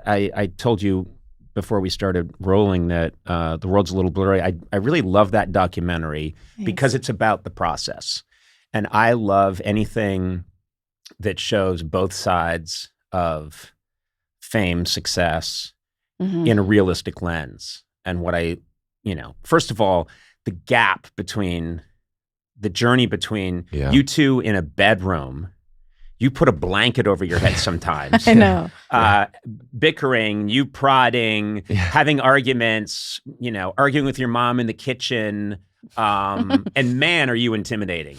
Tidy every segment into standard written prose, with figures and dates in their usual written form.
I told you before we started rolling that The World's a Little Blurry. I really love that documentary because it's about the process. And I love anything that shows both sides of fame, success in a realistic lens. And what first of all, the gap between the journey between you two in a bedroom. You put a blanket over your head sometimes. I know. Bickering, you prodding, having arguments, arguing with your mom in the kitchen. And man, are you intimidating.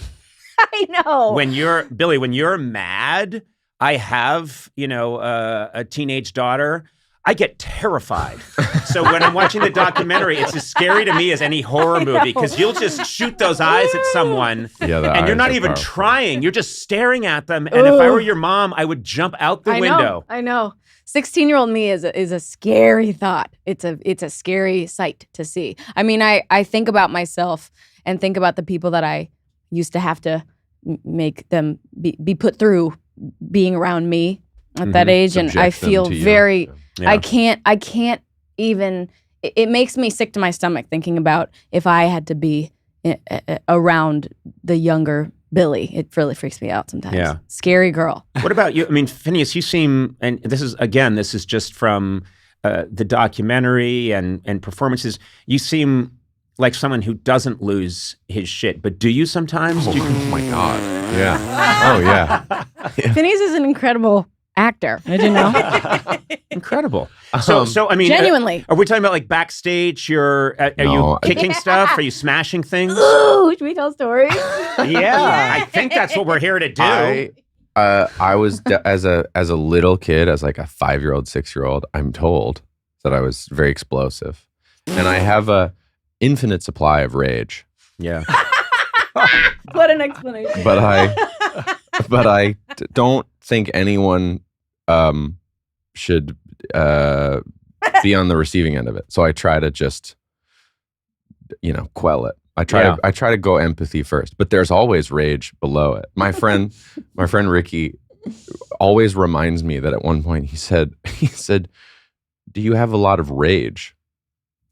I know. Billie, when you're mad, I have, a teenage daughter. I get terrified. So when I'm watching the documentary, it's as scary to me as any horror movie because you'll just shoot those eyes at someone and you're not even trying. You're just staring at them. And if I were your mom, I would jump out the window. I know. 16-year-old me is a scary thought. It's a scary sight to see. I mean, I think about myself and think about the people that I used to have to make them be put through being around me at that age. Subject and I feel very... Yeah. I can't even, it makes me sick to my stomach thinking about if I had to be around the younger Billie. It really freaks me out sometimes. Yeah. Scary girl. What about you? I mean, FINNEAS, you seem, and this is just from the documentary and performances, you seem like someone who doesn't lose his shit, but do you sometimes? Oh my God. Yeah. Oh yeah. FINNEAS is an incredible actor. Did you know? Incredible. So I mean, genuinely. Are we talking about like backstage? Are you kicking stuff? Are you smashing things? Ooh, should we tell stories? Yeah, I think that's what we're here to do. I was as a little kid, as like a 5-year-old, 6-year-old, I'm told that I was very explosive, and I have a infinite supply of rage. Yeah. What an explanation. But I don't think anyone should be on the receiving end of it. So I try to just, quell it. I try to go empathy first, but there's always rage below it. My friend Ricky always reminds me that at one point he said, "Do you have a lot of rage?"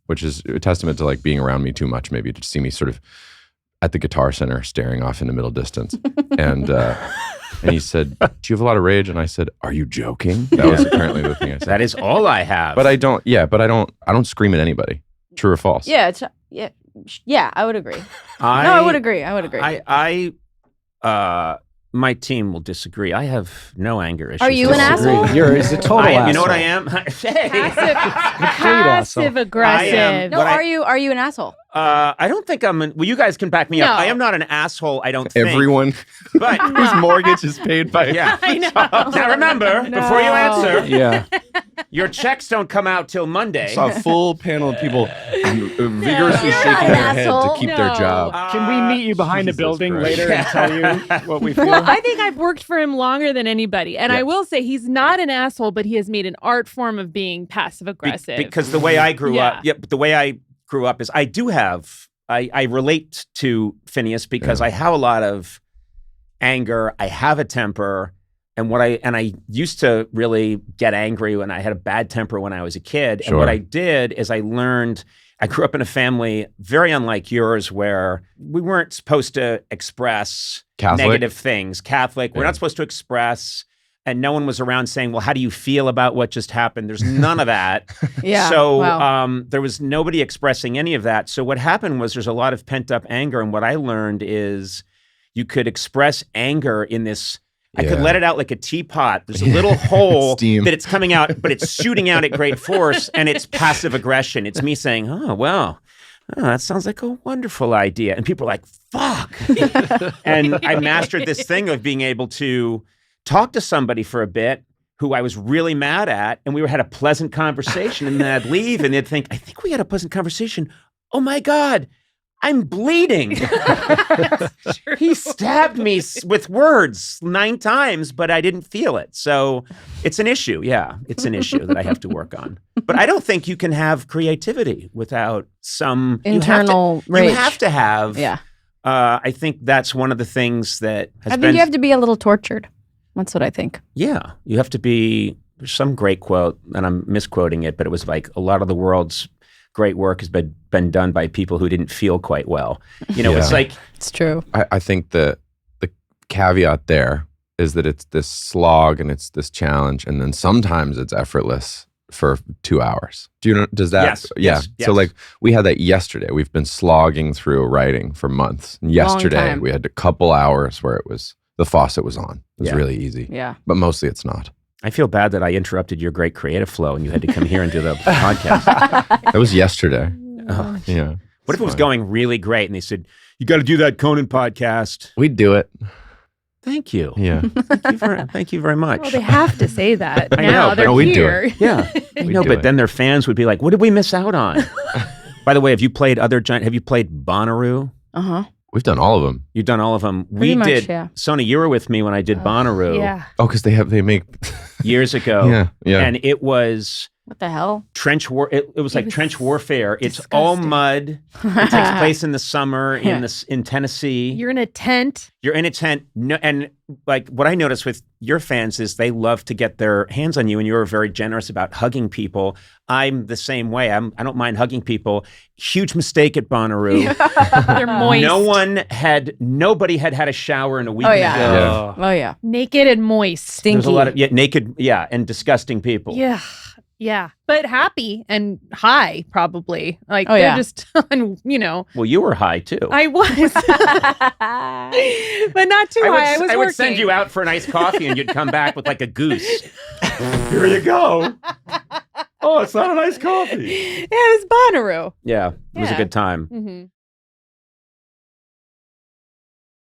Which is a testament to like being around me too much, maybe to see me sort of at the Guitar Center staring off into middle distance. And he said, "Do you have a lot of rage?" And I said, "Are you joking?" That was apparently the thing I said. That is all I have. But I don't scream at anybody. True or false? Yeah, I would agree. I would agree. My team will disagree. I have no anger issues. Are you an asshole? He's a total asshole. You know what I am? Passive aggressive. No, are you an asshole? I don't think I'm. Well, you guys can back me up. I am not an asshole. I don't think. Everyone but whose mortgage is paid by. Yeah. I know. Now remember, before you answer, Yeah. your checks don't come out till Monday. I saw a full panel of people vigorously shaking their head to keep their job. Can we meet you behind the building Christ. later and tell you what we feel? Well, I think I've worked for him longer than anybody. And I will say he's not an asshole, but he has made an art form of being passive aggressive. Because the way I grew up, the way I grew up is I do have, I relate to FINNEAS because I have a lot of anger. I have a temper. And I used to really get angry when I had a bad temper when I was a kid. Sure. And what I did is I grew up in a family very unlike yours where we weren't supposed to express Catholic? negative things. Catholic, we're not supposed to express, and no one was around saying, well, how do you feel about what just happened? There's none of that. Yeah. So there was nobody expressing any of that. So what happened was there's a lot of pent up anger. And what I learned is you could express anger in this, I could let it out like a teapot. There's a little hole that it's coming out, but it's shooting out at great force, and it's passive aggression. It's me saying, that sounds like a wonderful idea. And people are like, fuck. And I mastered this thing of being able to talk to somebody for a bit who I was really mad at, and we had a pleasant conversation, and then I'd leave, and they'd think, I think we had a pleasant conversation. Oh my God, I'm bleeding. He stabbed me with words 9 times, but I didn't feel it. So it's an issue. Yeah, it's an issue that I have to work on. But I don't think you can have creativity without some internal rage. You have to have. Yeah. I think that's one of the things that has been. I think you have to be a little tortured. That's what I think. Yeah, you have to be there's some great quote, and I'm misquoting it, but it was like, a lot of the world's great work has been done by people who didn't feel quite well. You know, it's like... It's true. I think the caveat there is that it's this slog and it's this challenge, and then sometimes it's effortless for 2 hours. Do you know, does that? Yes. Yeah. Yes. So like we had that yesterday. We've been slogging through writing for months. And yesterday time. we had a couple hours where the faucet was on. It was really easy. Yeah. But mostly it's not. I feel bad that I interrupted your great creative flow and you had to come here and do the podcast. That was yesterday. Oh. Yeah. What if it was going really great and they said, you got to do that Conan podcast? We'd do it. Thank you. Yeah. Thank you very much. Well, they have to say that I now. know, They're but we'd do here. it. Yeah. I know, do but it. then their fans would be like, what did we miss out on? By the way, have you played Bonnaroo? Uh-huh. We've done all of them. You've done all of them. Pretty We much, did. yeah. Sona, you were with me when I did Bonnaroo Yeah. Oh, because they make years ago. yeah. And it was What the hell? trench war. It was like was trench warfare. It's all disgusting. mud. It takes place in the summer in Tennessee. You're in a tent. You're in a tent. No, and like what I noticed with your fans is they love to get their hands on you, and you're very generous about hugging people. I'm the same way. I don't mind hugging people. Huge mistake at Bonnaroo. They're moist. Nobody had a shower in a week Oh, and a yeah. half. Yeah. Oh, yeah. Naked and moist. Stinky. There's a lot of naked, and disgusting people. Yeah. Yeah. But happy and high, probably. Like, Oh, they're yeah. just, you know. Well, you were high too. I was. But not too high. I was I would send working. you out for an iced coffee and you'd come back with like a goose. Here you go. Oh, it's not an iced coffee. Yeah, it was Bonnaroo. Yeah, it was a Yeah. good time. Mm-hmm.